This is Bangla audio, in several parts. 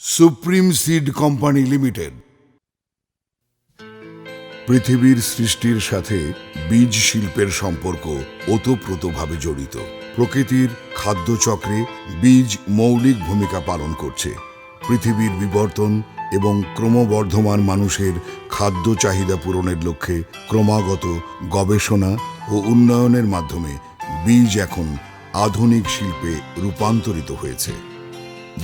সুপ্রিম সিড কোম্পানি লিমিটেড পৃথিবীর সৃষ্টির সাথে বীজ শিল্পের সম্পর্ক ওতপ্রোতভাবে জড়িত। প্রকৃতির খাদ্যচক্রে বীজ মৌলিক ভূমিকা পালন করছে। পৃথিবীর বিবর্তন এবং ক্রমবর্ধমান মানুষের খাদ্য চাহিদা পূরণের লক্ষ্যে ক্রমাগত গবেষণা ও উন্নয়নের মাধ্যমে বীজ এখন আধুনিক শিল্পে রূপান্তরিত হয়েছে।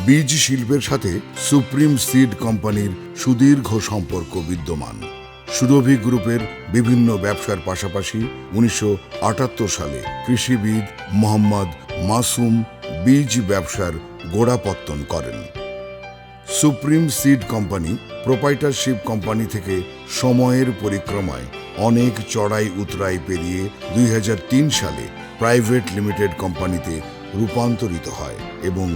বীজ শিল্পের সাথে সুপ্রিম সিড কোম্পানির সুদীর্ঘ সম্পর্ক বিদ্যমান। সুরভি গ্রুপের বিভিন্ন ব্যবসার পাশাপাশি 1978 সালে কৃষিবিদ মোহাম্মদ মাসুম বীজ ব্যবসার গোড়াপত্তন করেন। Supreme seed company proprietorship company থেকে সময়ের পরিক্রমায় অনেক চড়াই উতরাই পেরিয়ে 2003 সালে প্রাইভেট লিমিটেড কোম্পানিতে রূপান্তরিত হয় এবং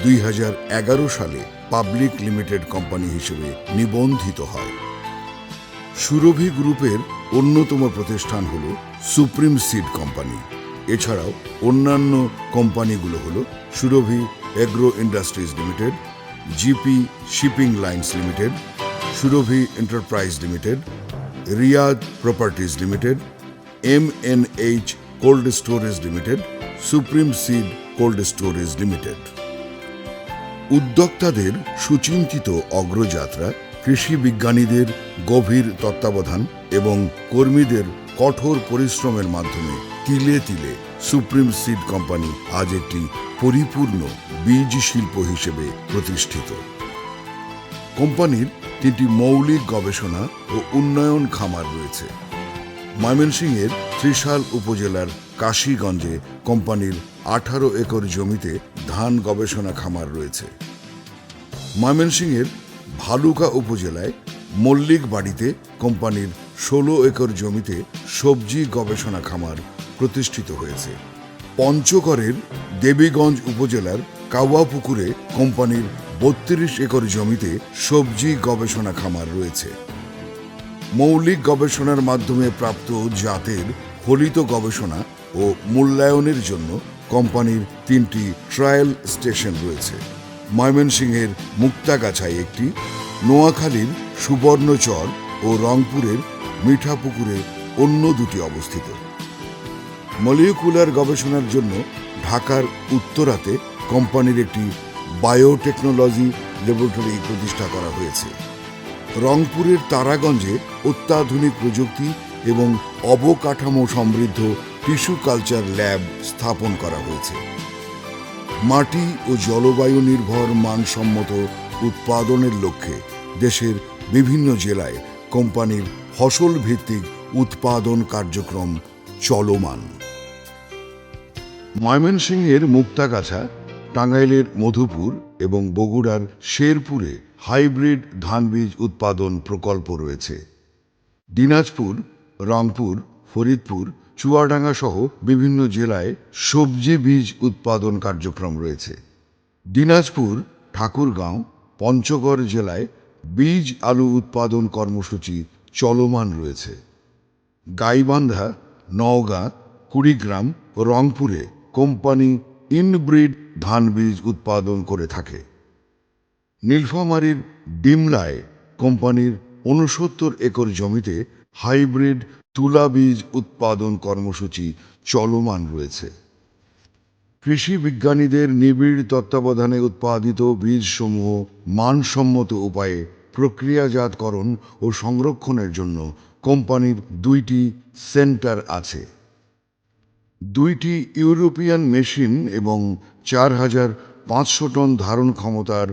2011 সালে পাবলিক লিমিটেড কোম্পানি হিসেবে নিবন্ধিত হয়। সুরভি গ্রুপের অন্যতম প্রতিষ্ঠান হল সুপ্রিম সিড কোম্পানি। এছাড়াও অন্যান্য কোম্পানিগুলো হল Surabhi agro industries limited, GP shipping lines limited, Surabhi enterprise limited, Riyad properties limited, MNH cold storage limited, supreme seed cold storage limited. উদ্যোক্তাদের সুচিন্তিত অগ্রযাত্রা, কৃষি বিজ্ঞানীদের গভীর তত্ত্বাবধান এবং কর্মীদের কঠোর পরিশ্রমের মাধ্যমে তিলে তিলে সুপ্রিম সিড কোম্পানি আজ একটি পরিপূর্ণ বীজ শিল্প হিসেবে প্রতিষ্ঠিত। কোম্পানির 3টি মৌলিক গবেষণা ও উন্নয়ন খামার রয়েছে। ময়মনসিংহের ত্রিশাল উপজেলার কাশীগঞ্জে কোম্পানির 18 একর জমিতে ধান গবেষণা খামার রয়েছে। ময়মনসিংহের ভালুকা উপজেলায় মল্লিক বাড়িতে কোম্পানির 16 একর জমিতে সবজি গবেষণা খামার প্রতিষ্ঠিত হয়েছে। পঞ্চগড়ের দেবীগঞ্জ উপজেলার কাওয়াপুকুরে কোম্পানির 32 একর জমিতে সবজি গবেষণা খামার রয়েছে। মৌলিক গবেষণার মাধ্যমে প্রাপ্ত জাতের ফলিত গবেষণা ও মূল্যায়নের জন্য কোম্পানির 3টি ট্রায়াল স্টেশন রয়েছে। ময়মনসিংহের মুক্তাগাছায় একটি, নোয়াখালীর সুবর্ণচর ও রংপুরের মিঠাপুকুরে অন্য 2টি অবস্থিত। মলিকুলার গবেষণার জন্য ঢাকার উত্তরাতে কোম্পানির একটি বায়োটেকনোলজি ল্যাবরেটরি প্রতিষ্ঠা করা হয়েছে। রংপুরের তারাগঞ্জে অত্যাধুনিক প্রযুক্তি এবং অবকাঠামো সমৃদ্ধ টিস্যু কালচার ল্যাব স্থাপন করা হয়েছে। মাটি ও জলবায়ু নির্ভর মানসম্মত উৎপাদনের লক্ষ্যে দেশের বিভিন্ন জেলায় কোম্পানির ফসল ভিত্তিক উৎপাদন কার্যক্রম চলমান। ময়মনসিংহের মুক্তাগাছা, টাঙ্গাইলের মধুপুর এবং বগুড়ার শেরপুরে হাইব্রিড ধান বীজ উৎপাদন প্রকল্প রয়েছে। দিনাজপুর, রংপুর, ফরিদপুর, চুয়াডাঙ্গা সহ বিভিন্ন জেলায় সবজি বীজ উৎপাদন কার্যক্রম রয়েছে। দিনাজপুর, ঠাকুরগাঁও, পঞ্চগড় জেলায় বীজ আলু উৎপাদন কর্মসূচি চলমান রয়েছে। গাইবান্ধা, নওগাঁ, কুড়িগ্রাম ও রংপুরে কোম্পানি ইনব্রিড ধান বীজ উৎপাদন করে থাকে। নীলফামারীর ডিমলায় কোম্পানির 69 একর জমিতে হাইব্রিড তুলা বীজ উৎপাদন কর্মসূচি চলমান রয়েছে। কৃষি বিজ্ঞানীদের নিবিড় তত্ত্বাবধানে উৎপাদিত বীজসমূহ মানসম্মত উপায়ে প্রক্রিয়াজাতকরণ ও সংরক্ষণের জন্য কোম্পানির 2টি সেন্টার আছে। 2টি ইউরোপিয়ান মেশিন এবং 4500 টন ধারণ ক্ষমতার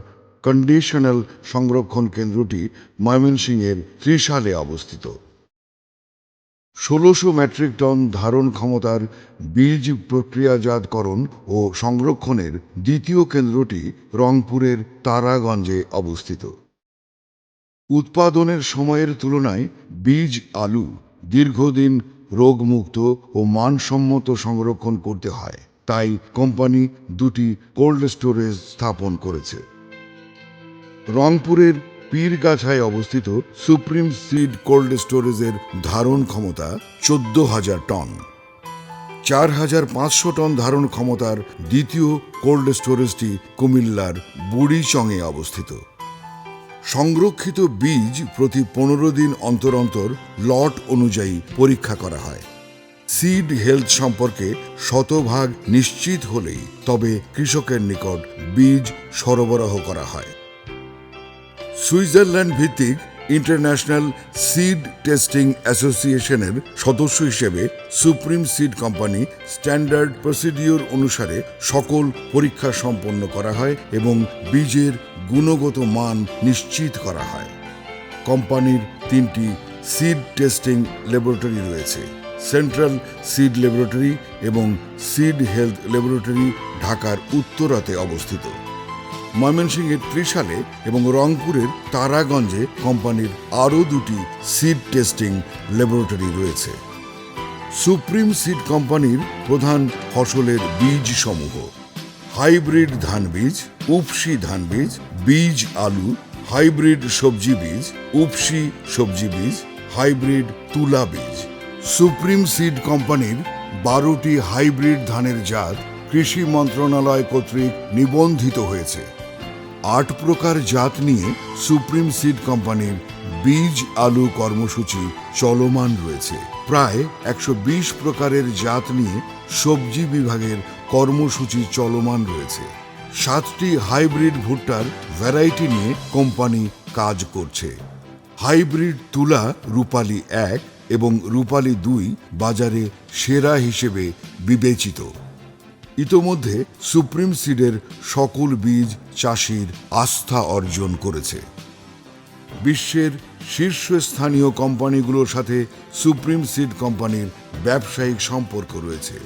কন্ডিশনাল সংরক্ষণ কেন্দ্রটি ময়মনসিংহের ত্রিশালে অবস্থিত। 1600 মেট্রিক টন ধারণ ক্ষমতার বীজ প্রক্রিয়াজাতকরণ ও সংরক্ষণের দ্বিতীয় কেন্দ্রটি রংপুরের তারাগঞ্জে অবস্থিত। উৎপাদনের সময়ের তুলনায় বীজ আলু দীর্ঘদিন রোগমুক্ত ও মানসম্মত সংরক্ষণ করতে হয়, তাই কোম্পানি 2টি কোল্ড স্টোরেজ স্থাপন করেছে। রংপুরের পীরগাছায় অবস্থিত সুপ্রিম সিড কোল্ড স্টোরেজের ধারণ ক্ষমতা 14,000 টন। 4,500 টন ধারণ ক্ষমতার দ্বিতীয় কোল্ড স্টোরেজটি কুমিল্লার বুড়িচংয়ে অবস্থিত। সংরক্ষিত বীজ প্রতি 15 দিন অন্তর অন্তর লট অনুযায়ী পরীক্ষা করা হয়। সিড হেলথ সম্পর্কে শতভাগ নিশ্চিত হলেই তবে কৃষকের নিকট বীজ সরবরাহ করা হয়। সুইজারল্যান্ড ভিত্তিক ইন্টারন্যাশনাল সিড টেস্টিং অ্যাসোসিয়েশনের সদস্য হিসেবে supreme seed company standard procedure অনুসারে সকল পরীক্ষা সম্পন্ন করা হয় এবং বীজের গুণগত মান নিশ্চিত করা হয়। কোম্পানির 3টি সিড টেস্টিং ল্যাবরেটরি রয়েছে: সেন্ট্রাল সিড ল্যাবরেটরি এবং সিড হেলথ ল্যাবরেটরি ঢাকার উত্তরাতে অবস্থিত। ময়মনসিংহের ত্রিশালে এবং রংপুরের তারাগঞ্জে কোম্পানির আরও 2টি সিড টেস্টিং ল্যাবরেটরি রয়েছে। সুপ্রিম সিড কোম্পানির প্রধান ফসলের বীজ সমূহ: হাইব্রিড ধান বীজ, উপসি ধান বীজ, বীজ আলু, হাইব্রিড সবজি বীজ, উপসি সবজি বীজ, হাইব্রিড তুলা বীজ। সুপ্রিম সিড কোম্পানির 12টি হাইব্রিড ধানের জাত কৃষি মন্ত্রণালয় কর্তৃক নিবন্ধিত হয়েছে। 8 প্রকার জাত নিয়ে সুপ্রিম সিড কোম্পানির বীজ আলু কর্মসূচি চলমান রয়েছে। প্রায় 120 প্রকারের জাত নিয়ে সবজি বিভাগের কর্মসূচি চলমান রয়েছে। 7টি হাইব্রিড ভুট্টার ভ্যারাইটি নিয়ে কোম্পানি কাজ করছে। হাইব্রিড তুলা রূপালী 1 এবং রূপালী 2 বাজারে সেরা হিসেবে বিবেচিত। ইতোমধ্যে সুপ্রিম সিডের সকল বীজ চাষির আস্থা অর্জন করেছে। বিশ্বের শীর্ষস্থানীয় কোম্পানিগুলোর সাথে সুপ্রিম সিড কোম্পানির ব্যবসায়িক সম্পর্ক রয়েছে।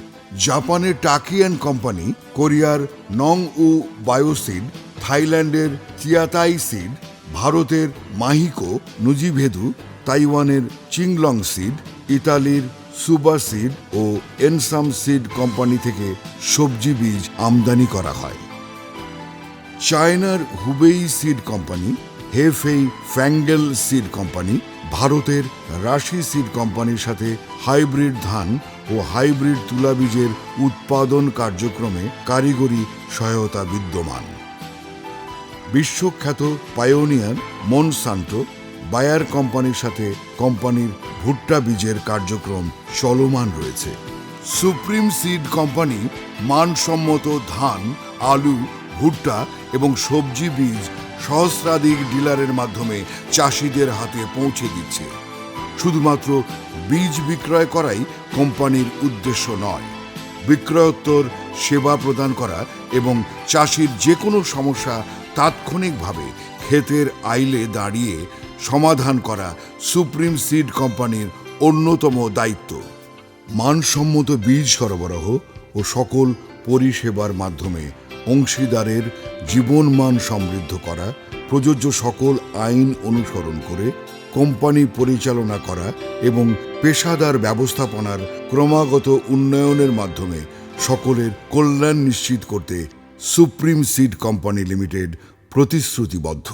জাপানের টাকিয়ান কোম্পানি, কোরিয়ার নং উ বায়োসিড, থাইল্যান্ডের চিয়াতাই সিড, ভারতের মাহিকো নুজিভেদু, তাইওয়ানের চিংলং সিড, ইতালির সুবা সিড ও এনসাম সিড কোম্পানি থেকে সবজি বীজ আমদানি করা হয়। চায়নার Hubei seed company, Hefei Fangel seed company, ভারতের রাশি সিড কোম্পানির সাথে হাইব্রিড ধান ও হাইব্রিড তুলা বীজের উৎপাদন কার্যক্রমে কারিগরি সহায়তা বিদ্যমান। বিশ্বখ্যাত পায়োনিয়ার মনসান্টো, বায়ার কোম্পানির সাথে কোম্পানির ভুট্টা বীজের কার্যক্রম চলমান রয়েছে। সুপ্রিম সিড কোম্পানি মানসম্মত ধান, আলু, ভুট্টা এবং সবজি বীজ সহস্রাধিক ডিলারের মাধ্যমে চাষিদের হাতে পৌঁছে দিচ্ছে। শুধুমাত্র বীজ বিক্রয় করাই কোম্পানির উদ্দেশ্য নয়, বিক্রয়োত্তর সেবা প্রদান করা এবং চাষির যে কোনো সমস্যা তাৎক্ষণিকভাবে ক্ষেতের আইলে দাঁড়িয়ে সমাধান করা সুপ্রিম সিড কোম্পানির অন্যতম দায়িত্ব। মানসম্মত বীজ সরবরাহ ও সকল পরিষেবার মাধ্যমে অংশীদারের জীবনমান সমৃদ্ধ করা, প্রযোজ্য সকল আইন অনুসরণ করে কোম্পানি পরিচালনা করা এবং পেশাদার ব্যবস্থাপনার ক্রমাগত উন্নয়নের মাধ্যমে সকলের কল্যাণ নিশ্চিত করতে সুপ্রিম সিড কোম্পানি লিমিটেড প্রতিশ্রুতিবদ্ধ।